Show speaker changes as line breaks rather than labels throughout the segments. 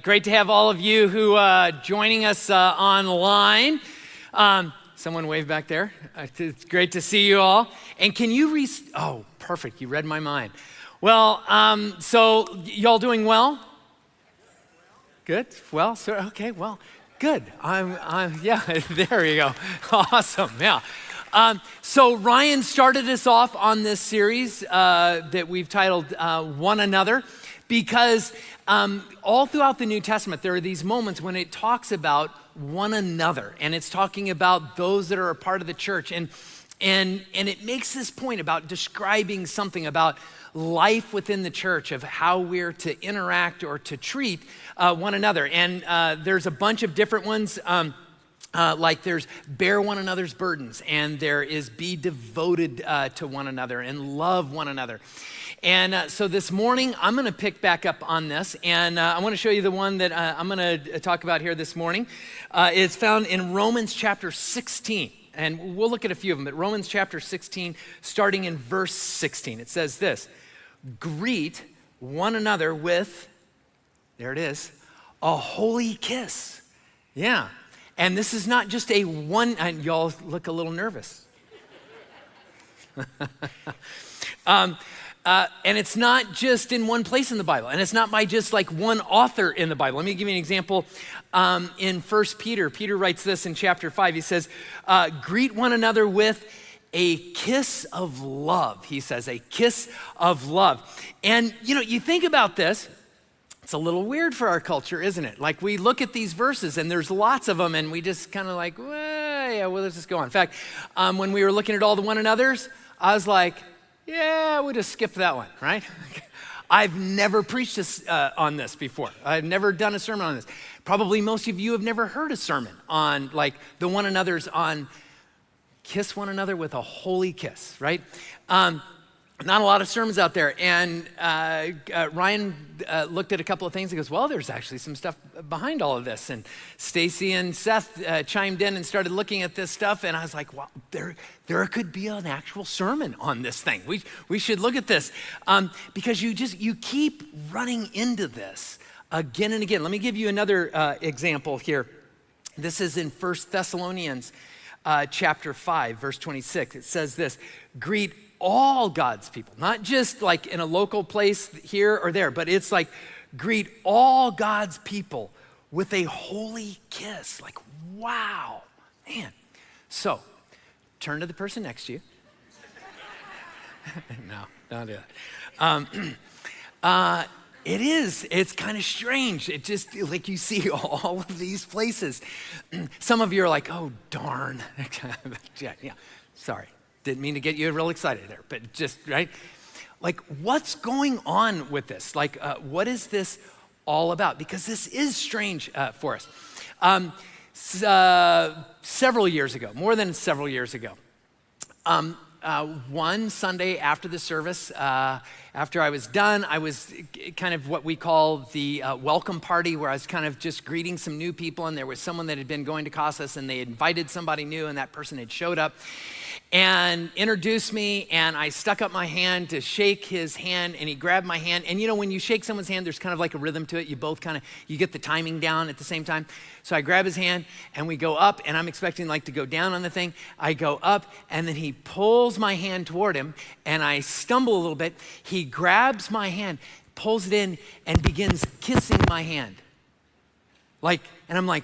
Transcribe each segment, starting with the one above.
Great to have all of you who joining us online. Someone wave back there. It's great to see you all. And can you oh, perfect, you read my mind. Well, so y'all doing well? Good, well, so, okay, well, good. Yeah, there you go. Awesome, yeah. So Ryan started us off on this series that we've titled One Another, because all throughout the New Testament, there are these moments when it talks about one another, and it's talking about those that are a part of the church, and it makes this point about describing something about life within the church, of how we're to interact or to treat one another. And there's a bunch of different ones. Like there's bear one another's burdens, and there is be devoted to one another and love one another. And so this morning, I'm going to pick back up on this, and I want to show you the one that I'm going to talk about here this morning. It's found in Romans chapter 16, and we'll look at a few of them, but Romans chapter 16, starting in verse 16. It says this: greet one another with, there it is, a holy kiss. Yeah. And this is not just a one, and y'all look a little nervous. And it's not just in one place in the Bible, and it's not by just like one author in the Bible. Let me give you an example. In 1 Peter, Peter writes this in chapter 5. He says, greet one another with a kiss of love. He says, a kiss of love. And you know, you think about this, it's a little weird for our culture, isn't it? Like we look at these verses and there's lots of them, and we just kind of like, well, yeah, well, let's just go on. In fact, when we were looking at all the one another's, I was like, yeah, we'll just skip that one, right? I've never preached on this before. I've never done a sermon on this. Probably most of you have never heard a sermon on like the one another's, on kiss one another with a holy kiss, right? Not a lot of sermons out there. And Ryan looked at a couple of things. He goes, well, there's actually some stuff behind all of this. And Stacy and Seth chimed in and started looking at this stuff. And I was like, wow, there could be an actual sermon on this thing. We should look at this. Because you keep running into this again and again. Let me give you another example here. This is in 1 Thessalonians chapter 5, verse 26. It says this: greet all God's people, not just like in a local place here or there, but it's like greet all God's people with a holy kiss. Like, wow, man. So turn to the person next to you. No, don't do that. It's kind of strange. It just, like you see all of these places. Some of you are like, oh, darn. Yeah, sorry. Didn't mean to get you real excited there, but just, right? Like, what's going on with this? Like, what is this all about? Because this is strange for us. Several years ago, more than several years ago, one Sunday after the service, after I was done, I was kind of what we call the welcome party, where I was kind of just greeting some new people, and there was someone that had been going to Casas, and they invited somebody new, and that person had showed up and introduced me, and I stuck up my hand to shake his hand, and he grabbed my hand. And you know, when you shake someone's hand, there's kind of like a rhythm to it. You both kind of, you get the timing down at the same time. So I grab his hand, and we go up, and I'm expecting like to go down on the thing. I go up, and then he pulls my hand toward him, and I stumble a little bit. He grabs my hand, pulls it in, and begins kissing my hand. Like, and I'm like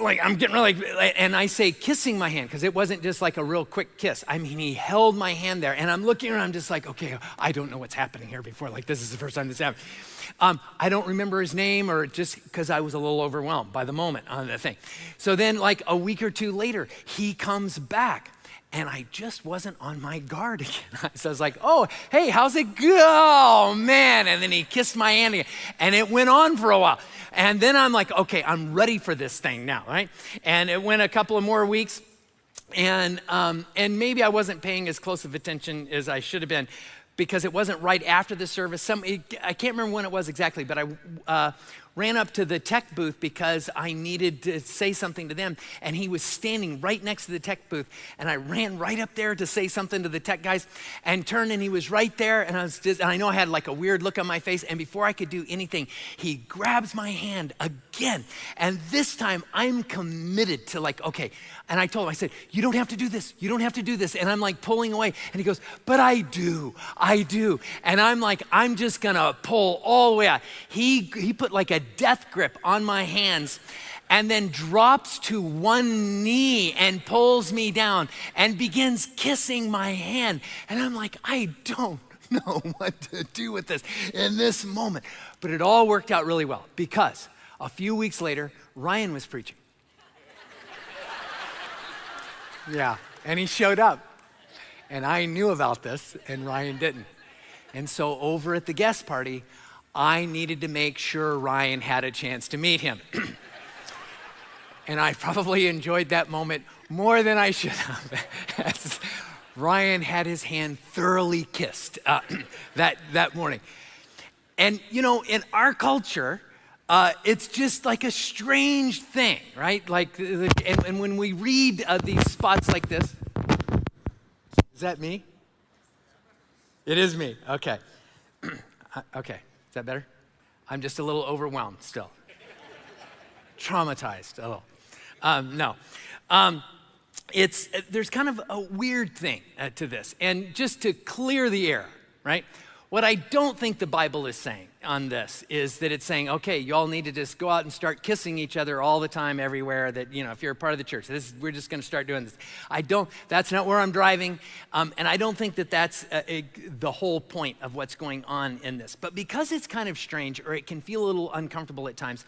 I'm getting really, and I say kissing my hand, because it wasn't just like a real quick kiss. I mean, he held my hand there, and I'm looking around, I'm just like, okay, I don't know what's happening here before. Like, this is the first time this happened. I don't remember his name, or just because I was a little overwhelmed by the moment on the thing. So then like a week or two later, he comes back. And I just wasn't on my guard again. So I was like, oh, hey, how's it go? Oh, man. And then he kissed my hand again. And it went on for a while. And then I'm like, okay, I'm ready for this thing now, right? And it went a couple of more weeks. And maybe I wasn't paying as close of attention as I should have been, because it wasn't right after the service. I can't remember when it was exactly, but I ran up to the tech booth because I needed to say something to them. And he was standing right next to the tech booth. And I ran right up there to say something to the tech guys and turned, and he was right there. And I know I had like a weird look on my face. And before I could do anything, he grabs my hand again. And this time I'm committed to like, okay. And I told him, I said, you don't have to do this. You don't have to do this. And I'm like pulling away. And he goes, but I do. And I'm like, I'm just gonna pull all the way out. He put like a death grip on my hands and then drops to one knee and pulls me down and begins kissing my hand. And I'm like, I don't know what to do with this in this moment. But it all worked out really well because a few weeks later, Ryan was preaching. Yeah, and he showed up. And I knew about this, and Ryan didn't. And so over at the guest party, I needed to make sure Ryan had a chance to meet him. And I probably enjoyed that moment more than I should have. As Ryan had his hand thoroughly kissed that morning. And you know, in our culture, it's just like a strange thing, right? Like, and when we read these spots like this, is that me? It is me, okay. Okay, is that better? I'm just a little overwhelmed still. Traumatized a little. No. There's kind of a weird thing to this. And just to clear the air, right? What I don't think the Bible is saying on this is that it's saying, okay, you all need to just go out and start kissing each other all the time everywhere that, you know, if you're a part of the church, we're just gonna start doing this. That's not where I'm driving. And I don't think that that's the whole point of what's going on in this. But because it's kind of strange, or it can feel a little uncomfortable at times,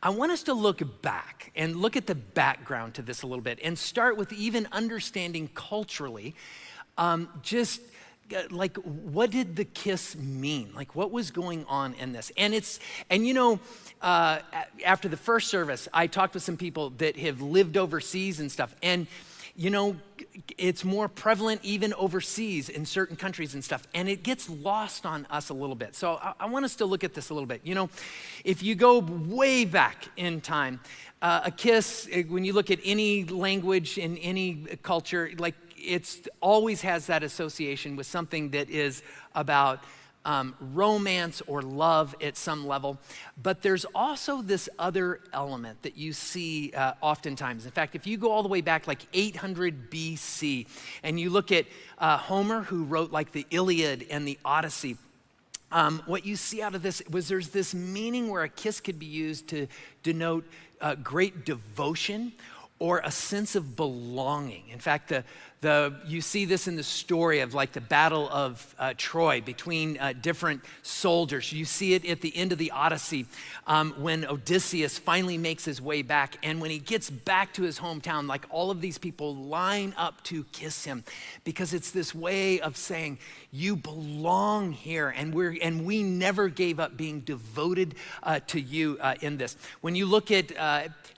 I want us to look back and look at the background to this a little bit and start with even understanding culturally, like, what did the kiss mean? Like, what was going on in this? And you know, after the first service, I talked with some people that have lived overseas and stuff. And, you know, it's more prevalent even overseas in certain countries and stuff. And it gets lost on us a little bit. So I want us to look at this a little bit. You know, if you go way back in time, a kiss, when you look at any language in any culture, like, it's always has that association with something that is about romance or love at some level. But there's also this other element that you see oftentimes. In fact, if you go all the way back like 800 BC and you look at Homer, who wrote like the Iliad and the Odyssey, what you see out of this was there's this meaning where a kiss could be used to denote great devotion or a sense of belonging. In fact, you see this in the story of like the Battle of Troy between different soldiers. You see it at the end of the Odyssey when Odysseus finally makes his way back. And when he gets back to his hometown, like all of these people line up to kiss him because it's this way of saying, you belong here, and we never gave up being devoted to you in this. When you look at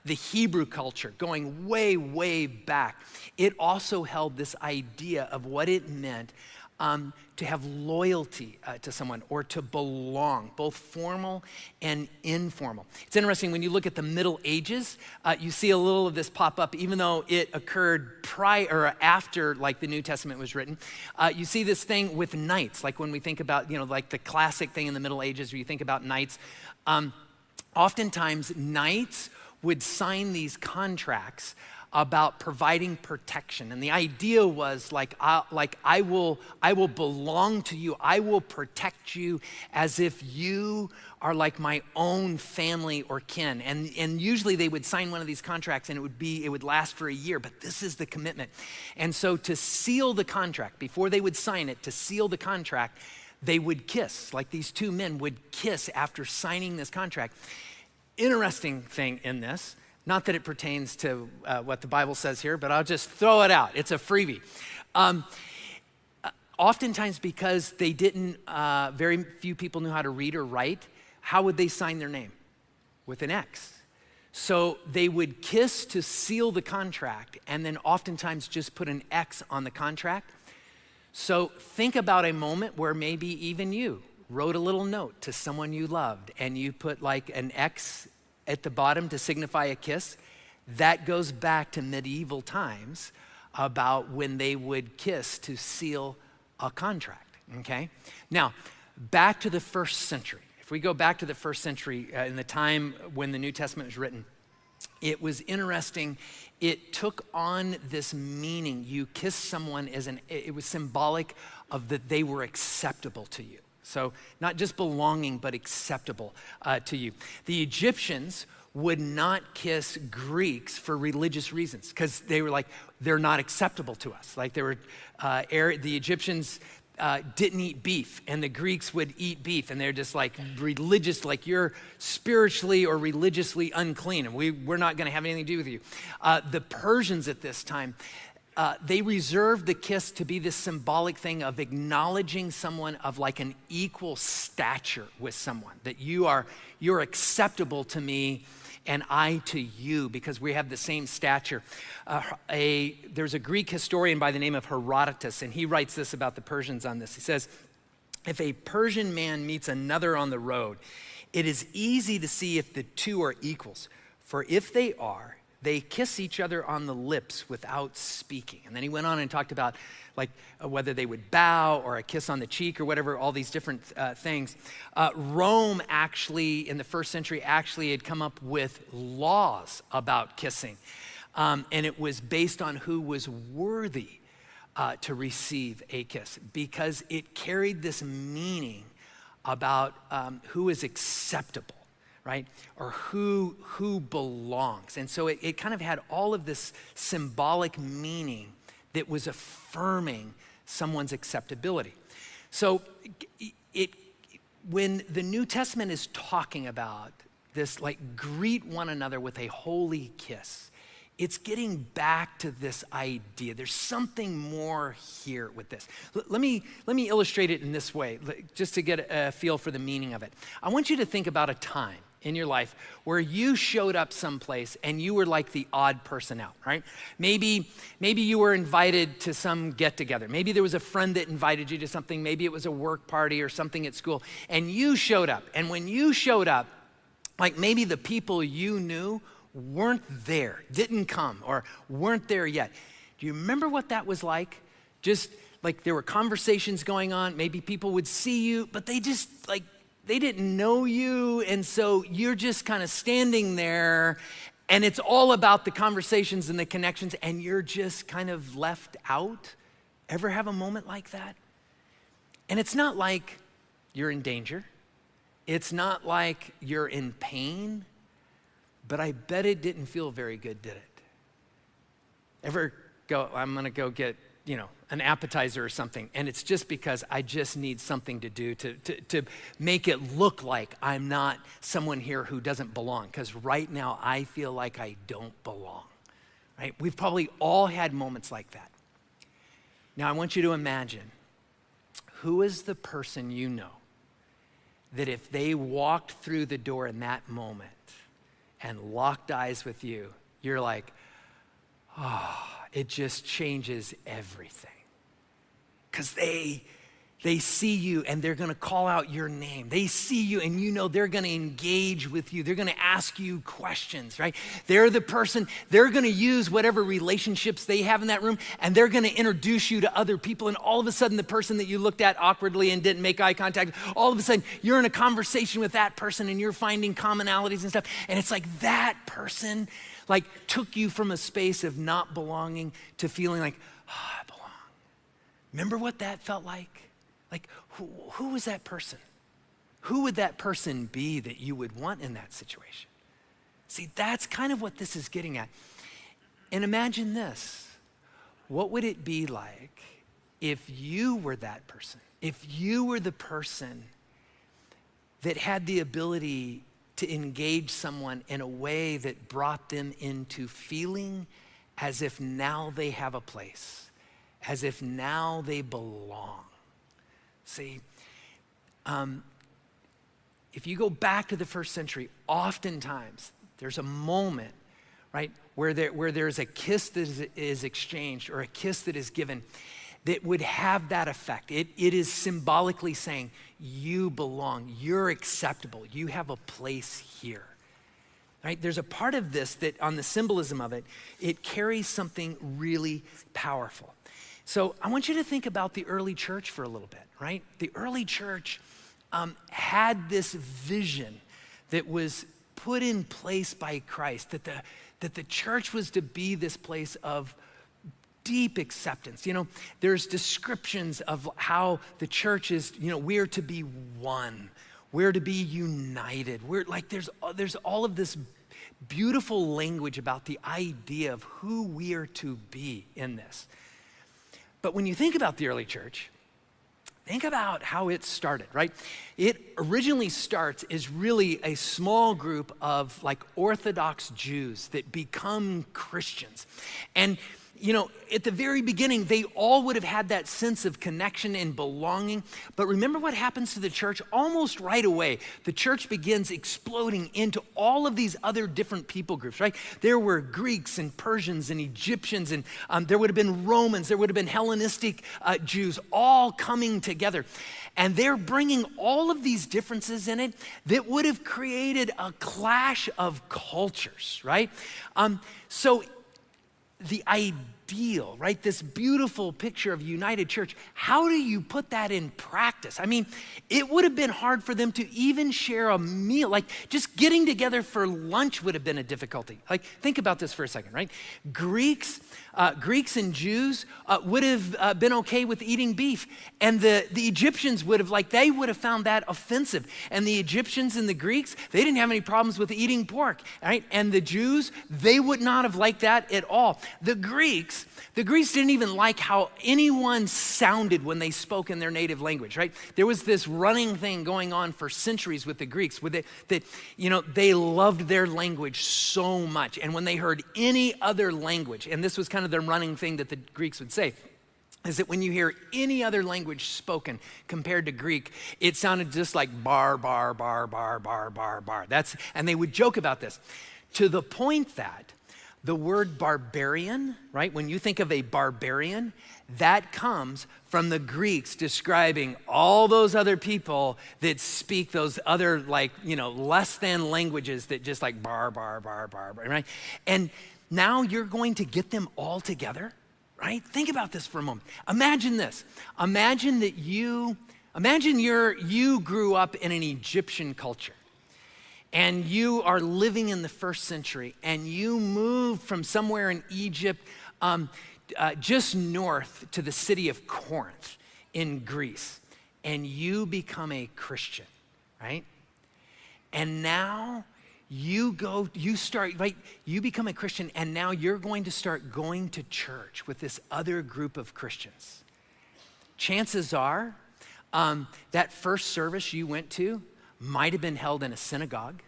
the Hebrew culture going way, way back, it also held this idea of what it meant to have loyalty to someone or to belong, both formal and informal. It's interesting, when you look at the Middle Ages, you see a little of this pop up, even though it occurred prior or after like the New Testament was written. You see this thing with knights, like when we think about, you know, like the classic thing in the Middle Ages where you think about knights. Oftentimes, knights would sign these contracts about providing protection. And the idea was like, I will belong to you. I will protect you as if you are like my own family or kin. And usually they would sign one of these contracts and it would last for a year, but this is the commitment. And so to seal the contract, before they would sign it, to seal the contract, they would kiss. Like these two men would kiss after signing this contract. Interesting thing in this, not that it pertains to what the Bible says here, but I'll just throw it out. It's a freebie. Oftentimes, because they didn't, very few people knew how to read or write, how would they sign their name? With an X. So they would kiss to seal the contract and then oftentimes just put an X on the contract. So think about a moment where maybe even you wrote a little note to someone you loved and you put like an X at the bottom to signify a kiss, that goes back to medieval times about when they would kiss to seal a contract, okay? Now, back to the first century. If we go back to the first century, in the time when the New Testament was written, it was interesting. It took on this meaning. You kiss someone it was symbolic of that they were acceptable to you. So not just belonging, but acceptable to you. The Egyptians would not kiss Greeks for religious reasons because they were like, they're not acceptable to us. Like the Egyptians didn't eat beef and the Greeks would eat beef, and they're just like religious, like you're spiritually or religiously unclean and we're not gonna have anything to do with you. The Persians at this time, they reserved the kiss to be this symbolic thing of acknowledging someone of like an equal stature with someone, that you're acceptable to me and I to you because we have the same stature. There's a Greek historian by the name of Herodotus, and he writes this about the Persians on this. He says, if a Persian man meets another on the road, it is easy to see if the two are equals, for if they are, they kiss each other on the lips without speaking. And then he went on and talked about like whether they would bow or a kiss on the cheek or whatever, all these different things. Rome actually, in the first century, actually had come up with laws about kissing. And it was based on who was worthy to receive a kiss because it carried this meaning about who is acceptable, right? Or who belongs. And so it kind of had all of this symbolic meaning that was affirming someone's acceptability. So when the New Testament is talking about this, like greet one another with a holy kiss, it's getting back to this idea. There's something more here with this. Let me illustrate it in this way, just to get a feel for the meaning of it. I want you to think about a time in your life where you showed up someplace and you were like the odd person out, right? Maybe you were invited to some get together. Maybe there was a friend that invited you to something. Maybe it was a work party or something at school, and you showed up. And when you showed up, like maybe the people you knew weren't there, didn't come, or weren't there yet. Do you remember what that was like? Just like there were conversations going on. Maybe people would see you, but they didn't know you, and so you're just kind of standing there, and it's all about the conversations and the connections, and you're just kind of left out. Ever have a moment like that? And it's not like you're in danger. It's not like you're in pain, but I bet it didn't feel very good, did it? Ever go, I'm gonna go get, an appetizer or something, and it's just because I just need something to do to make it look like I'm not someone here who doesn't belong, because right now I feel like I don't belong, right? We've probably all had moments like that. Now I want you to imagine, who is the person you know that if they walked through the door in that moment and locked eyes with you, you're like, it just changes everything. Because they see you and they're gonna call out your name. They see you and they're gonna engage with you. They're gonna ask you questions, right? They're the person, they're gonna use whatever relationships they have in that room, and they're gonna introduce you to other people, and all of a sudden the person that you looked at awkwardly and didn't make eye contact, all of a sudden you're in a conversation with that person and you're finding commonalities and stuff, and it's like that person like took you from a space of not belonging to feeling like, I belong. Remember what that felt like? Like, who was that person? Who would that person be that you would want in that situation? See, that's kind of what this is getting at. And imagine this. What would it be like if you were that person? If you were the person that had the ability to engage someone in a way that brought them into feeling as if now they have a place, as if now they belong. See, if you go back to the first century, oftentimes there's a moment, right, where there's a kiss that is exchanged or a kiss that is given. that would have that effect. It is symbolically saying, you belong, you're acceptable, you have a place here. Right? There's a part of this that on the symbolism of it, it carries something really powerful. So I want you to think about the early church for a little bit, right? The early church had this vision that was put in place by Christ, that the church was to be this place of deep acceptance. There's descriptions of how the church is, we're to be one. We're to be united. There's all of this beautiful language about the idea of who we are to be in this. But when you think about the early church, think about how it started, right? It originally starts as really a small group of Orthodox Jews that become Christians. And at the very beginning, they all would have had that sense of connection and belonging. But remember what happens to the church? Almost right away, the church begins exploding into all of these other different people groups, right? There were Greeks and Persians and Egyptians, and there would have been Romans, there would have been Hellenistic Jews all coming together. And they're bringing all of these differences in it that would have created a clash of cultures, right? So the ideal, right? This beautiful picture of a united church. How do you put that in practice? I mean, it would have been hard for them to even share a meal. Just getting together for lunch would have been a difficulty. Think about this for a second, right? Greeks and Jews would have been okay with eating beef. And the Egyptians would have, they would have found that offensive. And the Egyptians and the Greeks, they didn't have any problems with eating pork, right? And the Jews, they would not have liked that at all. The Greeks didn't even like how anyone sounded when they spoke in their native language, right? There was this running thing going on for centuries with the Greeks that they loved their language so much. And when they heard any other language, and this was kind of the running thing that the Greeks would say, is that when you hear any other language spoken compared to Greek, it sounded just like bar, bar, bar, bar, bar, bar, bar. And they would joke about this to the point that the word barbarian, right? When you think of a barbarian, that comes from the Greeks describing all those other people that speak those other less than languages that just bar, bar, bar, bar, right? And now you're going to get them all together, right? Think about this for a moment. Imagine this. Imagine you grew up in an Egyptian culture. And you are living in the first century, and you moved from somewhere in Egypt just north to the city of Corinth in Greece, and you become a Christian, right? And now you become a Christian, and now you're going to start going to church with this other group of Christians. Chances are that first service you went to might have been held in a synagogue,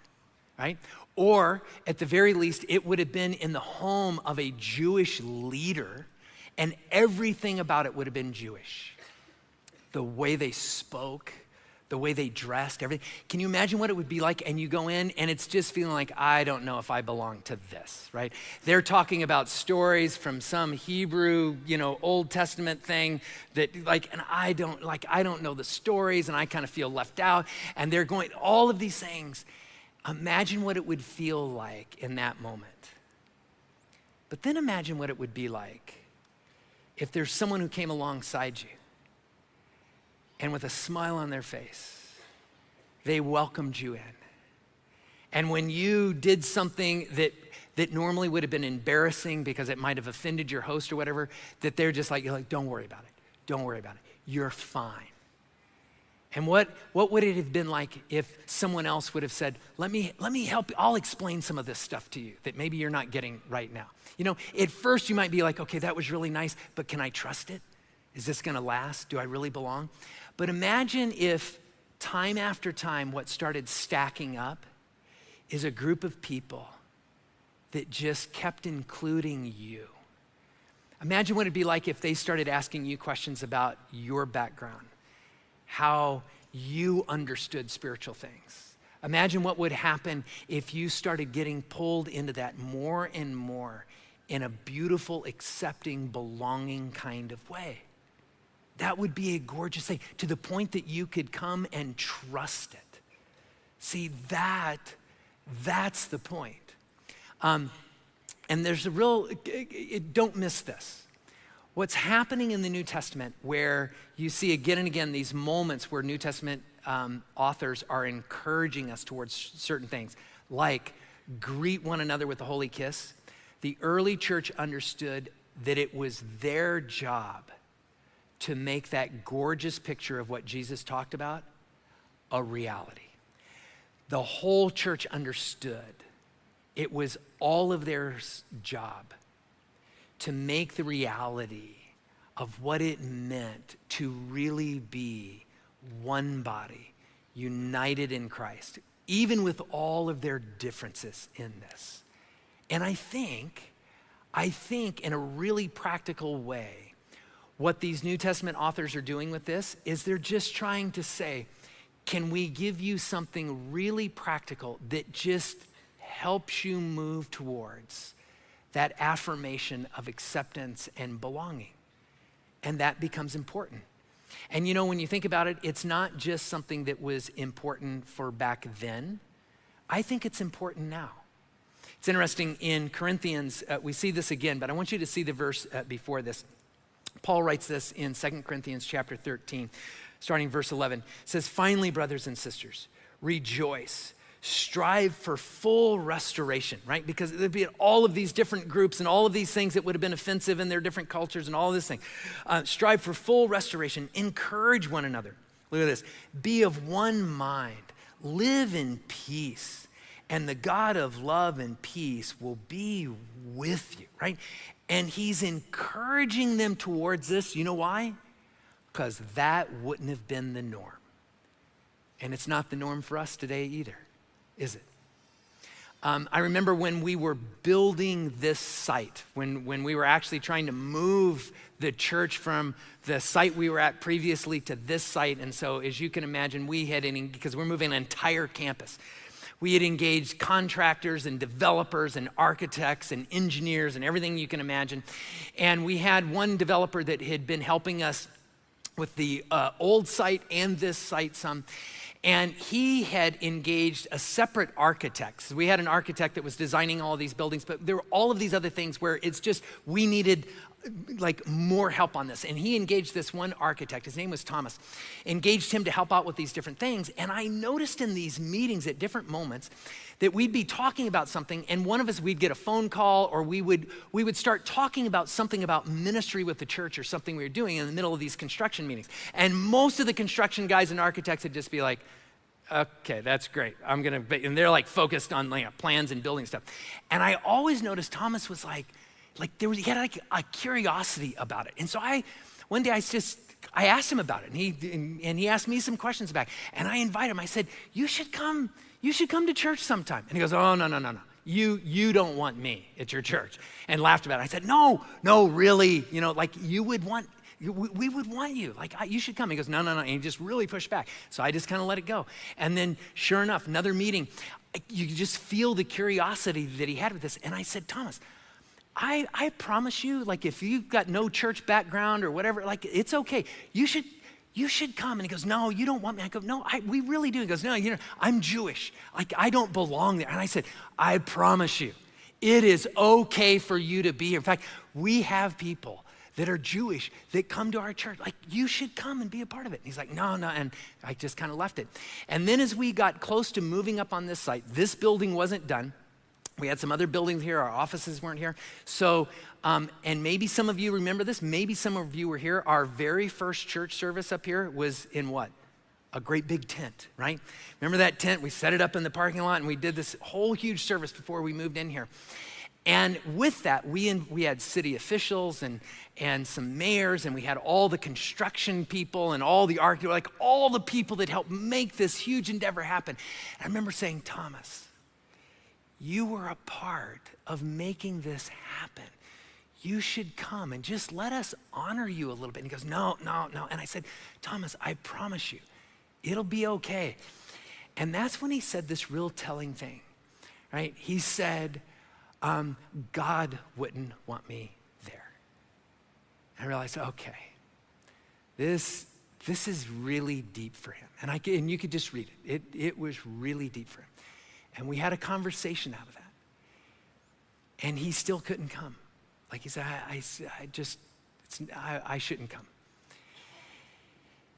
right? Or at the very least, it would have been in the home of a Jewish leader, and everything about it would have been Jewish. The way they spoke, the way they dressed, everything. Can you imagine what it would be like? And you go in and it's just feeling like, I don't know if I belong to this, right? They're talking about stories from some Hebrew, Old Testament thing that and I don't know the stories, and I kind of feel left out. And they're going, all of these things. Imagine what it would feel like in that moment. But then imagine what it would be like if there's someone who came alongside you, and with a smile on their face, they welcomed you in. And when you did something that normally would have been embarrassing because it might have offended your host or whatever, that they're just you're like, don't worry about it. Don't worry about it. You're fine. And what would it have been like if someone else would have said, let me help you. I'll explain some of this stuff to you that maybe you're not getting right now. At first you might be like, okay, that was really nice, but can I trust it? Is this gonna last? Do I really belong? But imagine if time after time, what started stacking up is a group of people that just kept including you. Imagine what it'd be like if they started asking you questions about your background, how you understood spiritual things. Imagine what would happen if you started getting pulled into that more and more in a beautiful, accepting, belonging kind of way. That would be a gorgeous thing, to the point that you could come and trust it. See, that's the point. And there's a real, don't miss this. What's happening in the New Testament, where you see again and again these moments where New Testament authors are encouraging us towards certain things, like greet one another with a holy kiss. The early church understood that it was their job to make that gorgeous picture of what Jesus talked about a reality. The whole church understood it was all of their job to make the reality of what it meant to really be one body, united in Christ, even with all of their differences in this. And I think in a really practical way, what these New Testament authors are doing with this is they're just trying to say, can we give you something really practical that just helps you move towards that affirmation of acceptance and belonging? And that becomes important. And you know, when you think about it, it's not just something that was important for back then. I think it's important now. It's interesting in Corinthians, we see this again, but I want you to see the verse before this. Paul writes this in 2 Corinthians chapter 13, starting verse 11. It says, finally, brothers and sisters, rejoice. Strive for full restoration, right? Because there'd be all of these different groups and all of these things that would have been offensive in their different cultures and all of this thing. Strive for full restoration. Encourage one another. Look at this. Be of one mind. Live in peace. And the God of love and peace will be with you, right? And he's encouraging them towards this. You know why? Because that wouldn't have been the norm. And it's not the norm for us today either, is it? I remember when we were building this site, when we were actually trying to move the church from the site we were at previously to this site. And so as you can imagine, because we're moving an entire campus, we had engaged contractors and developers and architects and engineers and everything you can imagine. And we had one developer that had been helping us with the old site and this site some. And he had engaged a separate architect. So we had an architect that was designing all these buildings, but there were all of these other things where it's just, we needed like more help on this. And he engaged this one architect, his name was Thomas, engaged him to help out with these different things. And I noticed in these meetings at different moments that we'd be talking about something, and one of us, we'd get a phone call, or we would start talking about something about ministry with the church or something we were doing in the middle of these construction meetings. And most of the construction guys and architects would just be like, okay, that's great. And they're like focused on plans and building stuff. And I always noticed Thomas was he had like a curiosity about it. And so one day I asked him about it, and he asked me some questions back. And I invited him. I said, you should come to church sometime. And he goes, oh, no. You don't want me at your church. And laughed about it. I said, no, really, we would want you. You should come. He goes, no. And he just really pushed back. So I just kind of let it go. And then sure enough, another meeting, you could just feel the curiosity that he had with this. And I said, Thomas, I promise you, if you've got no church background or whatever, it's okay. You should come. And he goes, no, you don't want me. I go, no, we really do. He goes, no, I'm Jewish. I don't belong there. And I said, I promise you, it is okay for you to be here. In fact, we have people that are Jewish that come to our church. You should come and be a part of it. And he's like, no. And I just kind of left it. And then as we got close to moving up on this site, this building wasn't done. We had some other buildings here. Our offices weren't here. So, and maybe some of you remember this. Maybe some of you were here. Our very first church service up here was in what? A great big tent, right? Remember that tent? We set it up in the parking lot, and we did this whole huge service before we moved in here. And with that, we had city officials and some mayors, and we had all the construction people and all the architects, all the people that helped make this huge endeavor happen. And I remember saying, Thomas, you were a part of making this happen. You should come and just let us honor you a little bit. And he goes, no. And I said, Thomas, I promise you, it'll be okay. And that's when he said this real telling thing, right? He said, God wouldn't want me there. I realized, okay, this is really deep for him. And you could just read it. It was really deep for him. And we had a conversation out of that. And he still couldn't come. Like he said, I shouldn't come.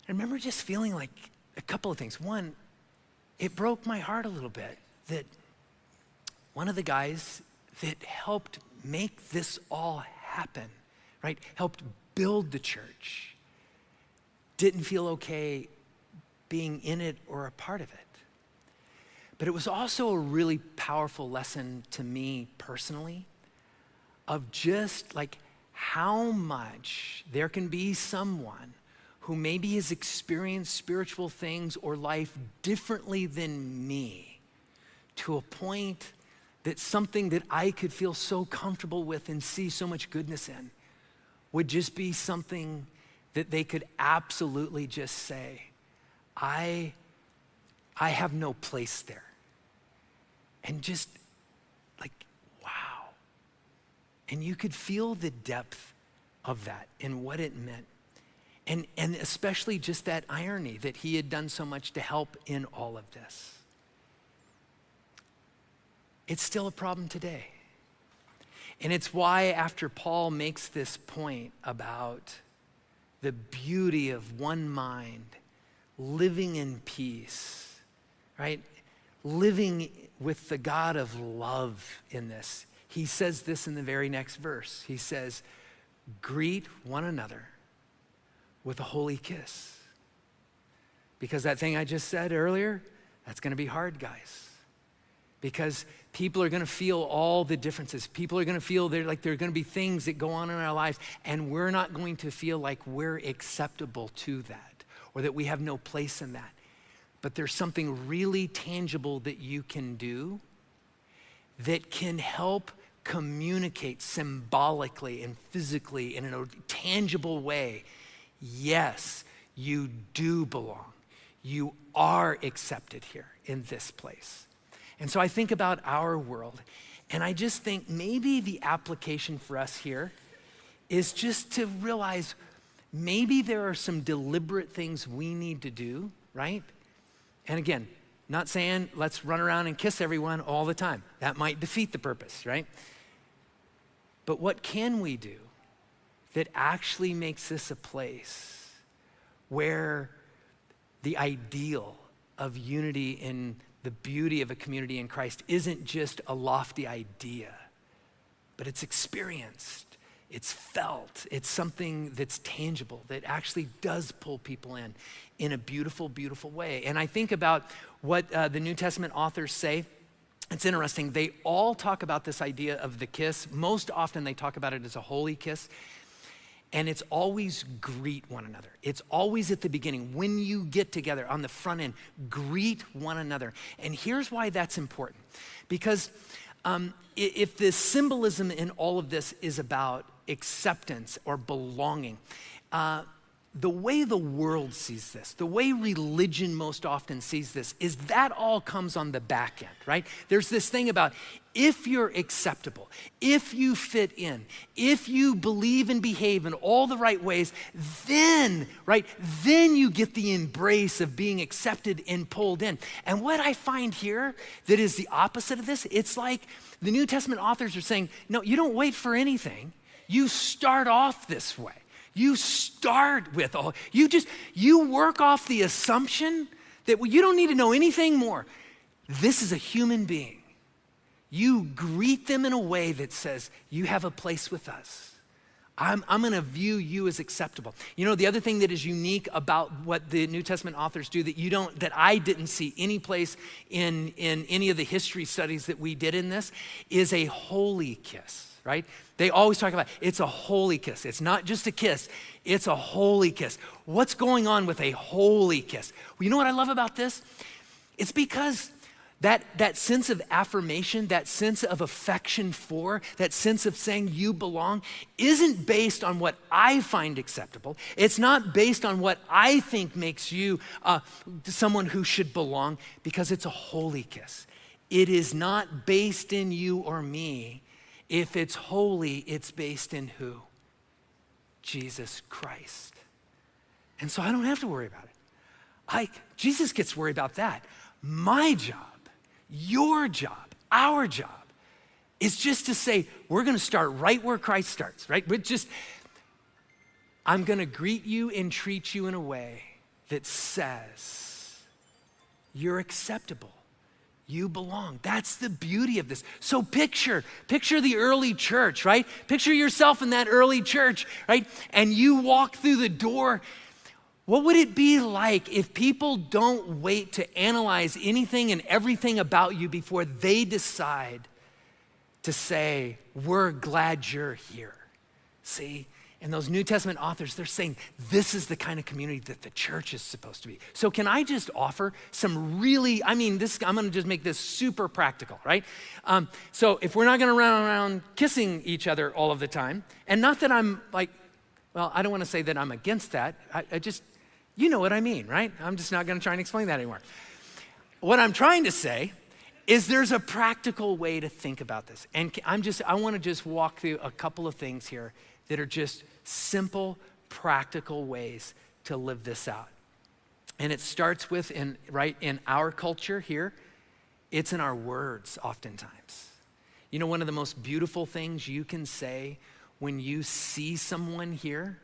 I remember just feeling like a couple of things. One, it broke my heart a little bit that one of the guys that helped make this all happen, right, helped build the church, didn't feel okay being in it or a part of it. But it was also a really powerful lesson to me personally of just like how much there can be someone who maybe has experienced spiritual things or life differently than me, to a point that something that I could feel so comfortable with and see so much goodness in would just be something that they could absolutely just say, I have no place there. And just like, wow. And you could feel the depth of that and what it meant. And especially just that irony that he had done so much to help in all of this. It's still a problem today. And it's why after Paul makes this point about the beauty of one mind, living in peace, right? Living with the God of love in this. He says this in the very next verse. He says, greet one another with a holy kiss. Because that thing I just said earlier, that's gonna be hard, guys. Because people are gonna feel all the differences. People are gonna feel there are gonna be things that go on in our lives, and we're not going to feel like we're acceptable to that, or that we have no place in that. But there's something really tangible that you can do that can help communicate symbolically and physically in a tangible way. Yes, you do belong. You are accepted here in this place. And so I think about our world, and I just think maybe the application for us here is just to realize maybe there are some deliberate things we need to do, right? And again, not saying let's run around and kiss everyone all the time. That might defeat the purpose, right? But what can we do that actually makes this a place where the ideal of unity in the beauty of a community in Christ isn't just a lofty idea, but it's experienced, it's felt, it's something that's tangible, that actually does pull people in a beautiful, beautiful way. And I think about what the New Testament authors say. It's interesting, they all talk about this idea of the kiss. Most often they talk about it as a holy kiss. And it's always greet one another. It's always at the beginning. When you get together on the front end, greet one another. And here's why that's important. Because if the symbolism in all of this is about acceptance or belonging, the way the world sees this, the way religion most often sees this, is that all comes on the back end, right? There's this thing about if you're acceptable, if you fit in, if you believe and behave in all the right ways, then, right, then you get the embrace of being accepted and pulled in. And what I find here that is the opposite of this, it's like the New Testament authors are saying, no, you don't wait for anything. You start off this way. You start with you work off the assumption that you don't need to know anything more. This is a human being. You greet them in a way that says, you have a place with us. I'm gonna view you as acceptable. You know, the other thing that is unique about what the New Testament authors do that I didn't see any place in any of the history studies that we did in this is a holy kiss, right? They always talk about it's a holy kiss. It's not just a kiss, it's a holy kiss. What's going on with a holy kiss? Well, you know what I love about this? It's because that sense of affirmation, that sense of affection for, that sense of saying you belong isn't based on what I find acceptable. It's not based on what I think makes you someone who should belong, because it's a holy kiss. It is not based in you or me. If it's holy, it's based in who? Jesus Christ. And so I don't have to worry about it. Jesus gets worried about that. My job, your job, our job is just to say, we're gonna start right where Christ starts, right? I'm gonna greet you and treat you in a way that says, you're acceptable. You belong. That's the beauty of this. So picture the early church, right? Picture yourself in that early church, right? And you walk through the door. What would it be like if people don't wait to analyze anything and everything about you before they decide to say, we're glad you're here? See? And those New Testament authors, they're saying this is the kind of community that the church is supposed to be. So can I just offer some really, I'm gonna just make this super practical, right? So if we're not gonna run around kissing each other all of the time, and not that I'm like, well, I don't wanna say that I'm against that. I just, you know what I mean, right? I'm just not gonna try and explain that anymore. What I'm trying to say is there's a practical way to think about this. And I wanna just walk through a couple of things here that are just simple, practical ways to live this out. And it starts with, in our culture here, it's in our words oftentimes. You know, one of the most beautiful things you can say when you see someone here,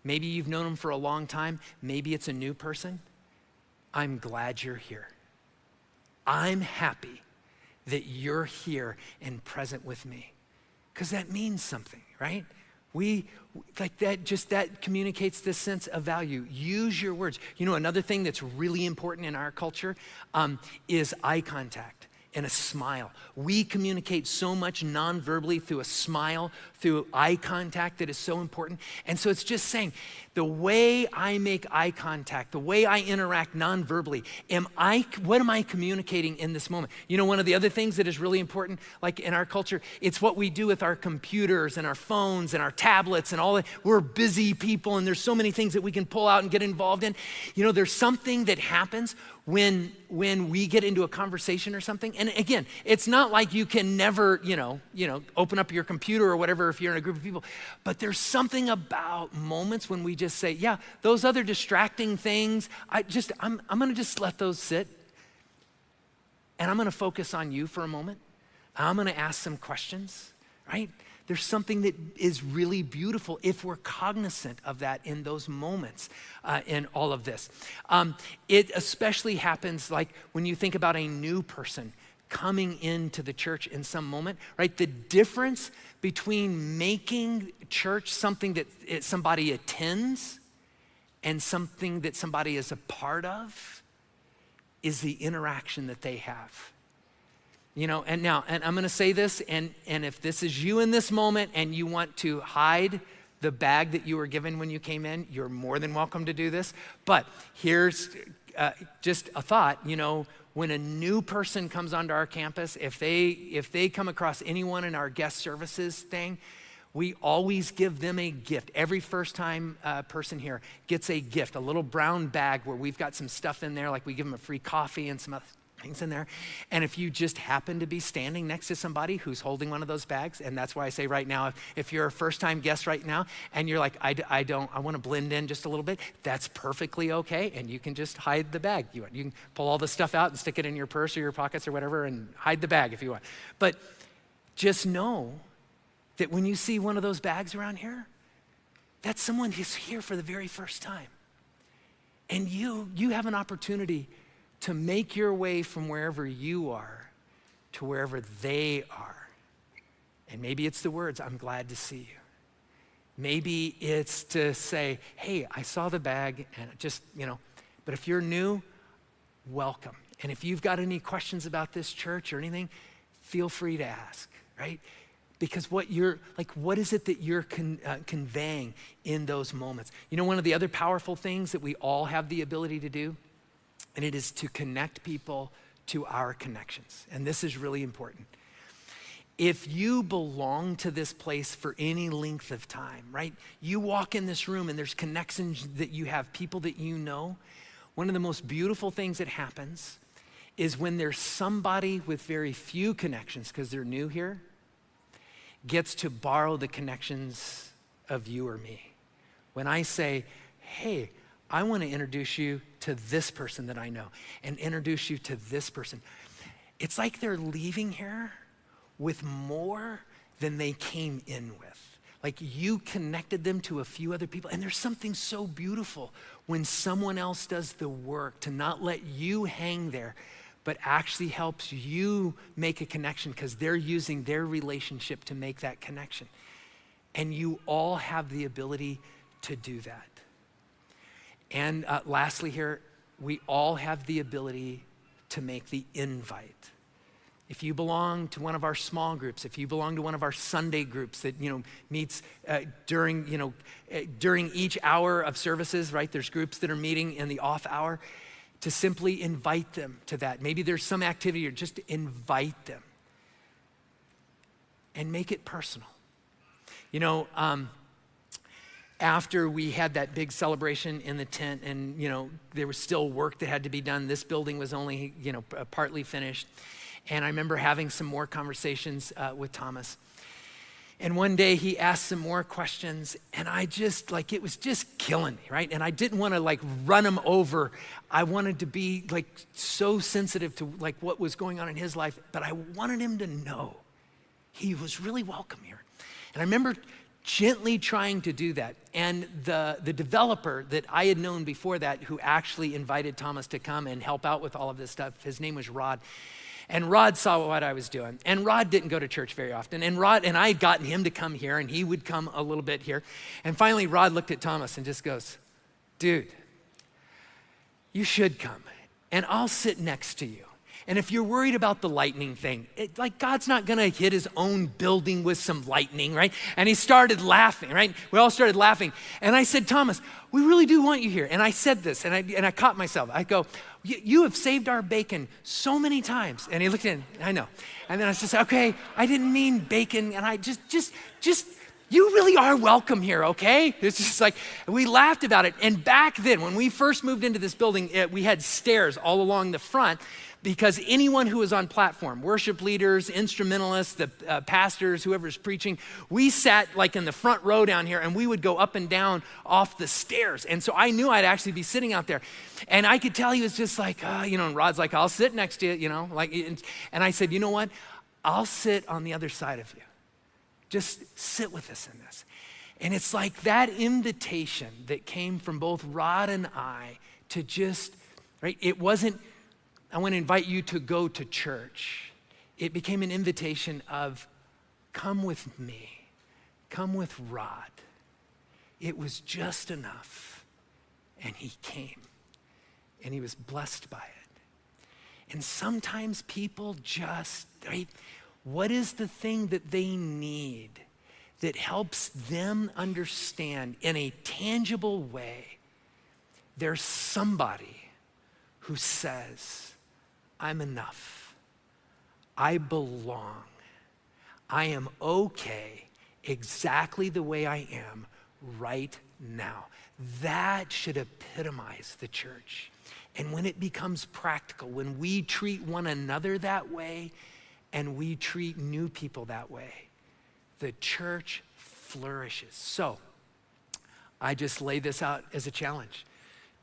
maybe you've known them for a long time, maybe it's a new person, I'm glad you're here. I'm happy that you're here and present with me. Because that means something, right? That communicates this sense of value. Use your words. You know, another thing that's really important in our culture is eye contact and a smile. We communicate so much non-verbally through a smile, through eye contact that is so important. And so it's just saying, the way I make eye contact, the way I interact non-verbally, what am I communicating in this moment? You know, one of the other things that is really important, like in our culture, it's what we do with our computers and our phones and our tablets and all that. We're busy people and there's so many things that we can pull out and get involved in. You know, there's something that happens when we get into a conversation or something. And again, it's not like you can never, open up your computer or whatever if you're in a group of people, but there's something about moments when we just say, yeah, those other distracting things, I'm gonna just let those sit and I'm gonna focus on you for a moment. I'm gonna ask some questions, right? There's something that is really beautiful if we're cognizant of that in those moments in all of this. It especially happens like when you think about a new person coming into the church in some moment, right? The difference between making church something that somebody attends and something that somebody is a part of is the interaction that they have. You know, and I'm gonna say this, and if this is you in this moment and you want to hide the bag that you were given when you came in, you're more than welcome to do this. But here's just a thought, you know, when a new person comes onto our campus, if they come across anyone in our guest services thing, we always give them a gift. Every first-time person here gets a gift, a little brown bag where we've got some stuff in there, like we give them a free coffee and some other things in there. And if you just happen to be standing next to somebody who's holding one of those bags, and that's why I say right now, if you're a first-time guest right now and you're like, I want to blend in just a little bit, that's perfectly okay, and you can just hide the bag. You can pull all the stuff out and stick it in your purse or your pockets or whatever and hide the bag if you want. But just know that when you see one of those bags around here, that's someone who's here for the very first time. And you have an opportunity to make your way from wherever you are to wherever they are. And maybe it's the words, I'm glad to see you. Maybe it's to say, hey, I saw the bag and just, but if you're new, welcome. And if you've got any questions about this church or anything, feel free to ask, right? Because what is it that you're conveying in those moments? You know, one of the other powerful things that we all have the ability to do, and it is to connect people to our connections. And this is really important. If you belong to this place for any length of time, right? You walk in this room and there's connections that you have, people that you know. One of the most beautiful things that happens is when there's somebody with very few connections, because they're new here, gets to borrow the connections of you or me. When I say, hey, I want to introduce you to this person that I know and introduce you to this person. It's like they're leaving here with more than they came in with. Like you connected them to a few other people. And there's something so beautiful when someone else does the work to not let you hang there, but actually helps you make a connection because they're using their relationship to make that connection. And you all have the ability to do that. And lastly here, we all have the ability to make the invite. If you belong to one of our small groups, if you belong to one of our Sunday groups that meets during each hour of services, right? There's groups that are meeting in the off hour, to simply invite them to that. Maybe there's some activity or just invite them and make it personal. After we had that big celebration in the tent and, there was still work that had to be done. This building was only, partly finished. And I remember having some more conversations with Thomas. And one day he asked some more questions and I just, it was just killing me, right? And I didn't want to run him over. I wanted to be so sensitive to what was going on in his life, but I wanted him to know he was really welcome here. And I remember gently trying to do that. And the developer that I had known before that, who actually invited Thomas to come and help out with all of this stuff, his name was Rod. And Rod saw what I was doing. And Rod didn't go to church very often. And I had gotten him to come here and he would come a little bit here. And finally Rod looked at Thomas and just goes, dude, you should come and I'll sit next to you. And if you're worried about the lightning thing, God's not gonna hit his own building with some lightning, right? And he started laughing, right? We all started laughing. And I said, Thomas, we really do want you here. And I said this, and I caught myself. I go, you have saved our bacon so many times. And he looked in, I know. And then I just said, okay, I didn't mean bacon. And I just, you really are welcome here, okay? It's just we laughed about it. And back then, when we first moved into this building, we had stairs all along the front, because anyone who was on platform, worship leaders, instrumentalists, the pastors, whoever's preaching, we sat in the front row down here and we would go up and down off the stairs. And so I knew I'd actually be sitting out there. And I could tell he was just and Rod's I'll sit next to you, and I said, you know what? I'll sit on the other side of you. Just sit with us in this. And it's that invitation that came from both Rod and I to just, right? It wasn't, I want to invite you to go to church. It became an invitation of, come with me, come with Rod. It was just enough. And he came and he was blessed by it. And sometimes people just, right? What is the thing that they need that helps them understand in a tangible way there's somebody who says, I'm enough. I belong. I am okay exactly the way I am right now. That should epitomize the church. And when it becomes practical, when we treat one another that way and we treat new people that way, the church flourishes. So I just lay this out as a challenge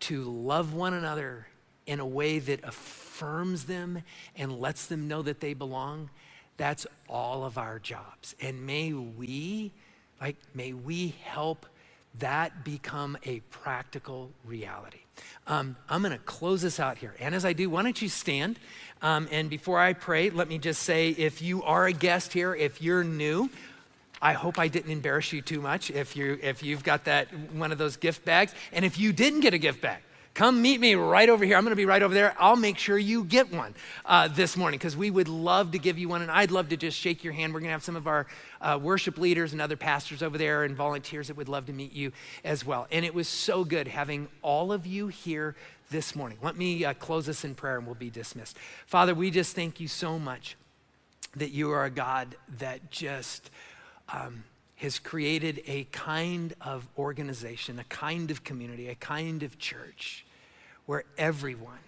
to love one another in a way that affirms them and lets them know that they belong. That's all of our jobs. And may we help that become a practical reality. I'm gonna close this out here. And as I do, why don't you stand? And before I pray, let me just say, if you are a guest here, if you're new, I hope I didn't embarrass you too much if you've got that one of those gift bags. And if you didn't get a gift bag, come meet me right over here. I'm gonna be right over there. I'll make sure you get one this morning, because we would love to give you one, and I'd love to just shake your hand. We're gonna have some of our worship leaders and other pastors over there and volunteers that would love to meet you as well. And it was so good having all of you here this morning. Let me close us in prayer and we'll be dismissed. Father, we just thank you so much that you are a God that just has created a kind of organization, a kind of community, a kind of church where everyone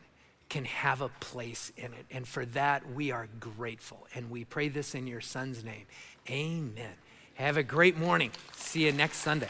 can have a place in it. And for that, we are grateful. And we pray this in your son's name. Amen. Have a great morning. See you next Sunday.